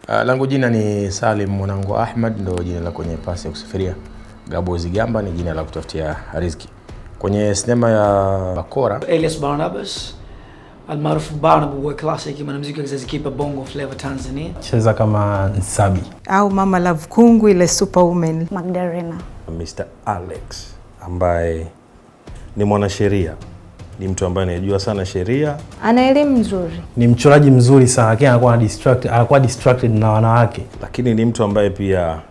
Langu jina ni Salim Mwanangu Ahmad, ndo jina la kwenye pasi ya kusafiria. Gabo Zigamba ni jina la kutafutia riziki. Kwenye sinema ya Bakora, Elias Barnabas almaarufu Barnabu wa classic, mwanamuziki wa kizazi kipya Bongo Flava Tanzania. Cheza kama Nsabi au Mama Love Kungu ile superwoman. Magdalena. Mr. Alex ambaye ni mwanasheria, ni mtu ambaye anajua sana sheria, ana elimu nzuri, ni mchoraji mzuri sana, lakini anakuwa distracted na wanawake, lakini ni mtu ambaye pia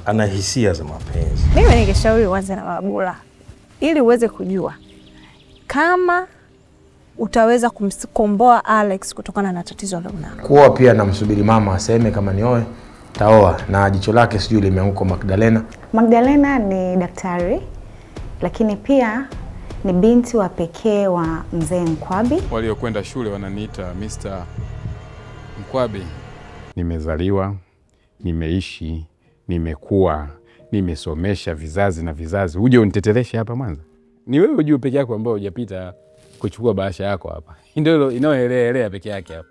ana hisia za mapenzi. Mimi ningeshauri uanze na Wabula ili uweze kujua kama utaweza kumkomboa Alex kutokana na tatizo alilonalo. Kuoa pia namsubiri mama aseme kama nioe taoa, na jicho lake sijui limeanguka Magdalena. Magdalena ni daktari, lakini pia ni binti wa pekee wa mzee Nkwabi. Waliokwenda shule wananiita Mr. Nkwabi. Nimezaliwa, nimeishi, nimekuwa, nimesomesha vizazi na vizazi. Uje uniteteleshe hapa Mwanza? Ni wewe ujue peke yako ambao hujapita kuchukua bahasha yako hapa. Ndio inaoelea peke yake hapa.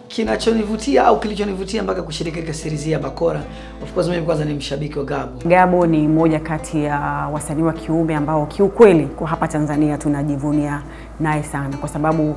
Kinachonivutia au kilichonivutia mpaka kushiriki katika series ya Bakora, of course mimi kwanza ni mshabiki wa Gabo. Gabo ni mmoja kati ya wasanii wa kiume ambao kiukweli kwa hapa Tanzania tunajivunia naye sana, kwa sababu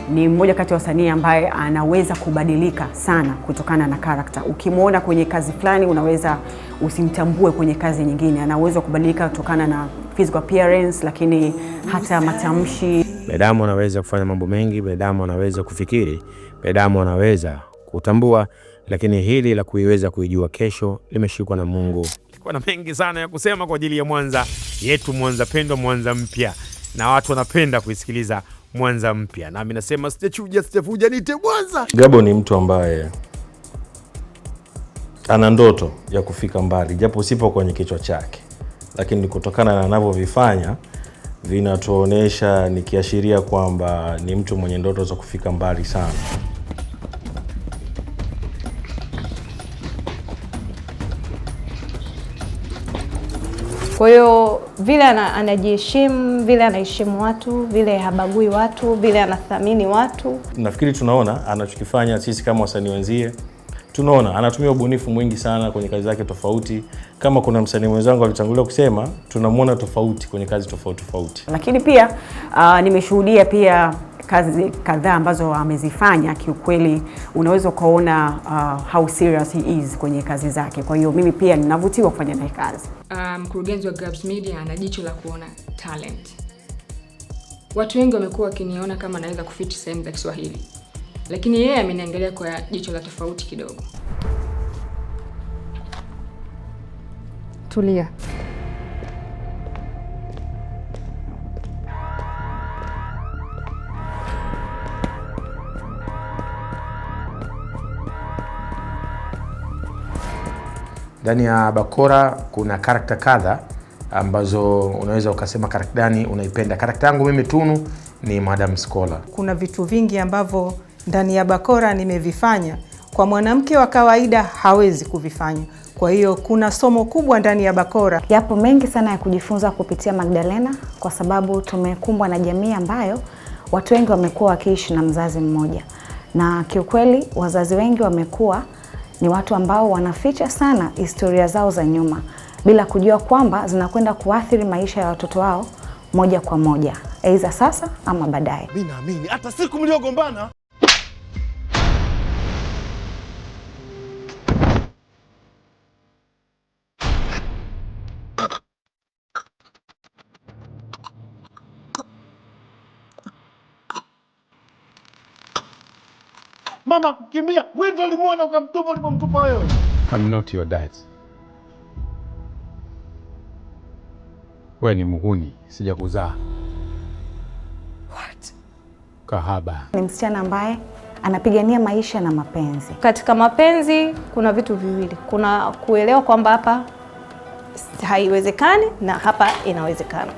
ni mmoja kati ya wasanii ambaye anaweza kubadilika sana kutokana na character. Ukimwona kwenye kazi fulani unaweza usimtambue kwenye kazi nyingine. Anaweza kubadilika kutokana na physical appearance, lakini hata matamshi. Binadamu anaweza kufanya mambo mengi, binadamu anaweza kufikiri, binadamu anaweza kutambua, lakini hili la kuiweza kuijua kesho limeshikwa na Mungu. Kuna mengi sana ya kusema kwa ajili ya Mwanza yetu, Mwanza pendwa, Mwanza mpya, na watu wanapenda kuisikiliza Mwanza mpya. Na mimi nasema sijafuja niite Mwanza. Gabo ni mtu ambaye ana ndoto ya kufika mbali, japo usipo kwenye kichwa chake, lakini kutokana na anavyovifanya vinatuonesha, nikiashiria kwamba ni mtu mwenye ndoto za kufika mbali sana. Kwa hiyo vile anajiheshimu, vile anaheshimu watu, vile habagui watu, vile anathamini watu. Nafikiri tunaona anachokifanya sisi kama wasanii wenzie. Tunaona anatumia ubunifu mwingi sana kwenye kazi zake tofauti. Kama kuna msanii mwenzangu alitangulia kusema, tunamuona tofauti kwenye kazi tofauti. Lakini pia nimeshuhudia pia kazi kadhaa ambazo amezifanya. Kiukweli unaweza kuona how serious he is kwenye kazi zake. Kwa hiyo mimi pia ninavutiwa kufanya naye kazi. Mkurugenzi wa Gabs Media ana jicho la kuona talent. Watu wengi wamekuwa wakiniona kama naweza kufiti sehemu za Kiswahili, lakini yeye ameniangalia kwa jicho la tofauti kidogo. Tulia. Ndani ya Bakora kuna karakta kadha ambazo unaweza ukasema karakta gani unaipenda. Karakta yangu mimi Tunu ni Madam Scholar. Kuna vitu vingi ambavyo ndani ya Bakora nimevifanya kwa mwanamke wa kawaida hawezi kuvifanya. Kwa hiyo kuna somo kubwa ndani ya Bakora. Yapo mengi sana ya kujifunza kupitia Magdalena, kwa sababu tumekumbwa na jamii ambayo watu wengi wamekuwa wakiishi na mzazi mmoja. Na kiukweli wazazi wengi wamekuwa ni watu ambao wanaficha sana historia zao za nyuma, bila kujua kwamba zinakwenda kuathiri maisha ya watoto wao moja kwa moja, aidha sasa ama baadaye. Mimi naamini hata siku mliogombana mama kukimbia, wewe ndio ulimuona ukamtupa wewe. I'm not your dad. Wewe ni muhuni, sijakuzaa. What? Kahaba. Ni msichana ambaye anapigania maisha na mapenzi. Katika mapenzi kuna vitu viwili. Kuna kuelewa kwamba hapa haiwezekani na hapa inawezekana.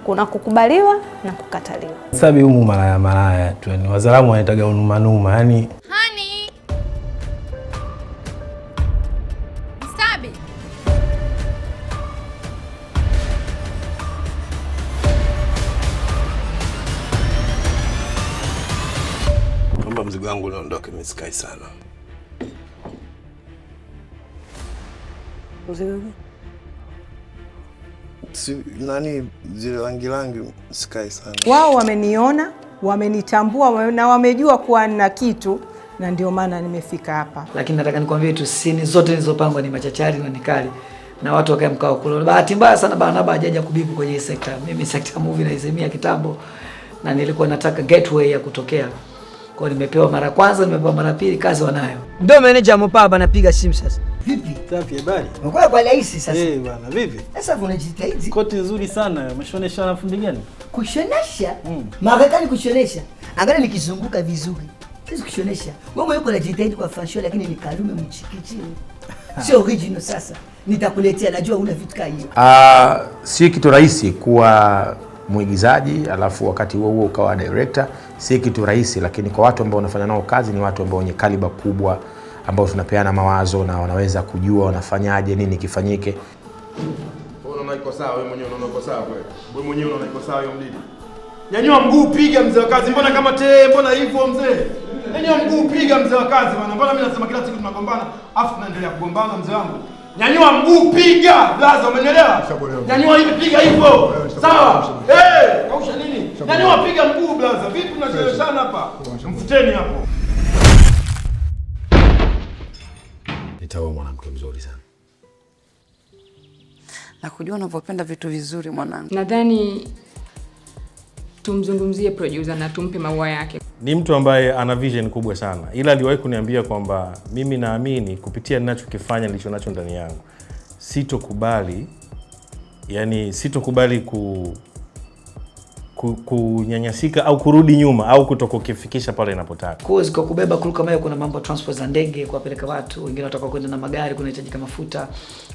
Kuna kukubaliwa na kukataliwa. Sabi humu malaya tu, yani wazalamu wanaitaga unumanuma, yani Honey. Sabi. Kwamba mzigo wangu unaondoka, mimi sikai sana. Mzigo nani zile rangi sikai sana. Wao wameniona, wamenitambua na wamejua kuwa nina kitu, na ndio maana nimefika hapa. Lakini nataka nikwambie tu scene zote zilizopangwa ni machachari na nikali. Na watu wakae mkao kule. Bahati mbaya sana Barnaba hajaja kubibu kwenye hii sekta. Mimi sekta movie naizimia kitambo na nilikuwa nataka gateway ya kutokea. Kwa nimepewa mara kwanza, nimepewa mara pili, kazi wanayo. Ndio manager Mpaba anapiga simu sasa. Vipi? Safi habari. Unakuwa kwa rahisi sasa. Bwana, vipi? Sasa unajitahidi. Koti nzuri sana. Umeshonesha na fundi gani? Kushonesha? Marekani kushonesha. Angalia nikizunguka vizuri. Sisi kushonesha. Wewe yuko unajitahidi kwa fashion lakini ni Karume mchikichi. Sio original sasa. Nitakuletea, najua una vitu kama hiyo. Si kitu rahisi kuwa mwigizaji alafu wakati huo ukawa director. Si kitu rahisi, lakini kwa watu ambao wanafanya nao kazi ni watu ambao wenye kaliba kubwa, ambao tunapeana mawazo na wanaweza kujua wanafanyaje, nini kifanyike. Wewe unaona iko sawa, wewe mwenyewe unaona iko sawa kweli? Wewe mwenyewe unaona iko sawa hiyo mdidi? Nyanyua mguu piga mzee wa kazi, mbona kama mbona hivyo mzee? Nyanyua mguu piga mzee wa kazi bwana. Mbona mimi nasema kila siku tunagombana, afu tunaendelea kugombana mzee wangu? Nyanyua mguu piga, blaza, umenielewa? Nyanyua hivi piga hivyo. Sawa? Kausha nini? Nyanyua piga mguu blaza. Vipi tunacheleweshana hapa? Mfuteni hapo. Nitaoa mwanamke mzuri sana. Na kujua unavyopenda vitu vizuri mwanangu. Nadhani tumzungumzie producer na tumpe maua yake. Ni mtu ambaye ana vision kubwa sana. Ila aliwahi kuniambia kwamba mimi naamini kupitia ninachokifanya nilicho nacho ndani yangu. Sitokubali kunyanyasika au kurudi nyuma au kutokukifikisha pale ninapotaka. Kozi kwa kubeba kuruka mayo, kuna mambo transport za ndege kuwapeleka watu, wengine wataka kwenda na magari, kunahitajika mafuta,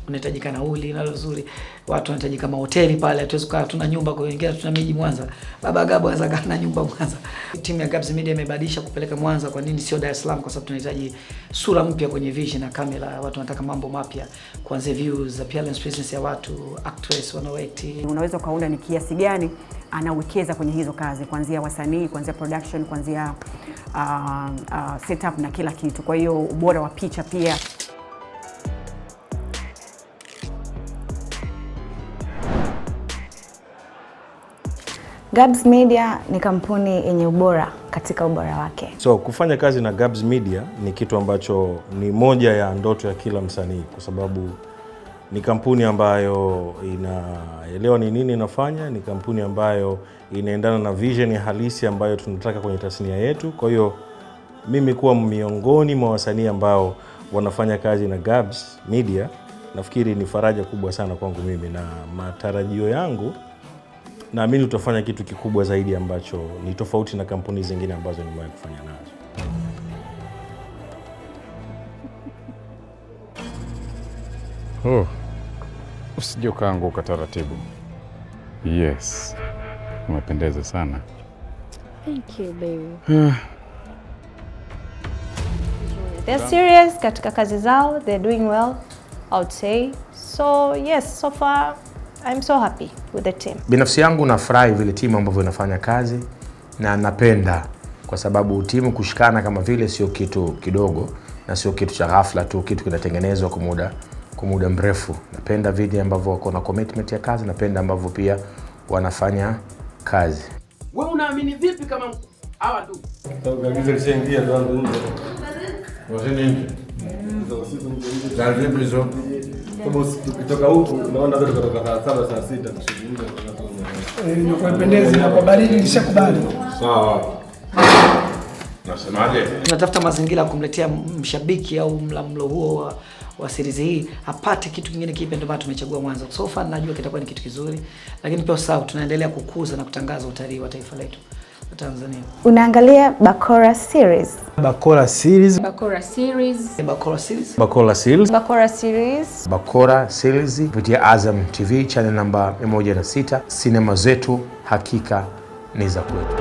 kunahitajika nauli, na nzuri. Watu wanahitajika mahoteli pale, hatuwezi kukaa tuna nyumba kwa wengine, tuna miji Mwanza. Baba Gabo anaweza kaa na nyumba Mwanza. Timu ya Gabs Media imebadilisha kupeleka Mwanza. Kwa nini sio Dar es Salaam? Kwa sababu tunahitaji sura mpya kwenye vision na kamera. Watu wanataka mambo mapya, kuanzia views, appearance, presence ya watu, actress wanaoact. Unaweza kaunda ni kiasi gani anawekeza kwenye hizo kazi, kuanzia wasanii, kuanzia production, kuanzia setup na kila kitu. Kwa hiyo ubora wa picha pia. Gabs Media ni kampuni yenye ubora katika ubora wake. So kufanya kazi na Gabs Media ni kitu ambacho ni moja ya ndoto ya kila msanii, kwa sababu ni kampuni ambayo inaelewa ni nini inafanya, ni kampuni ambayo inaendana na vision ya halisi ambayo tunataka kwenye tasnia yetu. Kwa hiyo mimi kuwa miongoni mwa wasanii ambao wanafanya kazi na Gabs Media, nafikiri ni faraja kubwa sana kwangu mimi, na matarajio yangu naamini tutafanya kitu kikubwa zaidi ambacho ni tofauti na kampuni zingine ambazo nimewahi kufanya nazo. Usije ukaanguka taratibu. Yes. Umependeza sana. Thank you, baby. They're serious katika kazi zao. They're doing well, I would say. So yes, so far I'm so happy with the team. Binafsi yangu nafurahi vile timu ambavyo inafanya kazi, na napenda kwa sababu timu kushikana kama vile sio kitu kidogo na sio kitu cha ghafla tu, kitu kinatengenezwa kwa muda mrefu. Napenda vile ambavyo wako na commitment ya kazi, napenda ambavyo pia wanafanya kazi. Wewe unaamini vipi kama hawa tu? Kabisa lishaingia ndo ndo. Wazeni nje. Za vipi hizo? Kama ukitoka huko unaona ndio kutoka saa 7 saa 6 kushughulika Ndio kwa pendezi na kwa baridi nishakubali. Sawa. Nasemaje? Tunatafuta mazingira kumletea mshabiki au mlo huo wa series hii apate kitu kingine kipi, ndio maana tumechagua Mwanza. So far najua kitakuwa ni kitu kizuri, lakini pia sawa, tunaendelea kukuza na kutangaza utalii wa taifa letu la Tanzania. Unaangalia Bakora series. Bakora series. Bakora series. Bakora series. Bakora series. Bakora series. Bakora series kupitia Azam TV channel namba 106. Sinema zetu hakika ni za kwetu.